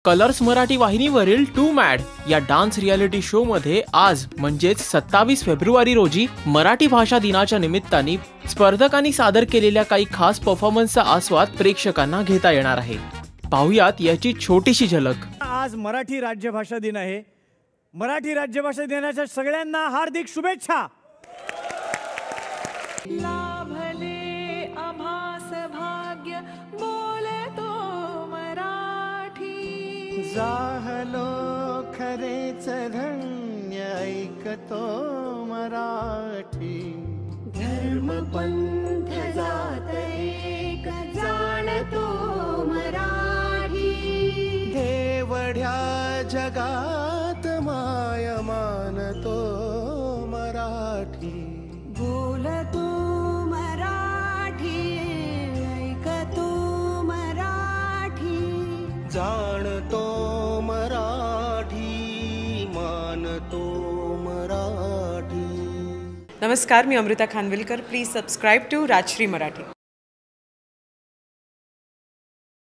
Colours Marathi वाहिनीवरील to mad या dance reality show मध्ये आज म्हणजेच 27 फेब्रुवारी रोजी मराठी भाषा दिनाच्या निमित्ताने स्पर्धकांनी सादर केलेल्या काही खास परफॉर्मन्सचा आस्वाद प्रेक्षकांना घेता येणार आहे। पाहुयात याची छोटीशी झलक। आज मराठी राज्यभाषा दिन आहे। मराठी राज्यभाषा दिनाच्या सगळ्यांना हार्दिक शुभेच्छा। लाभले आभास भाग्य बोलतो मराठी, जाहलो खरेच धन्य ऐकतो मराठी। धर्म पंथ जात एक जाणतो मराठी, देवढ्या जगात माय मानतो मराठी। बोलतो मराठी, ऐकतो मराठी, जाणतो मराठी, मानतो मराठी। नमस्कार, मी Amruta Khanvilkar. Please subscribe to Rajshri Marathi.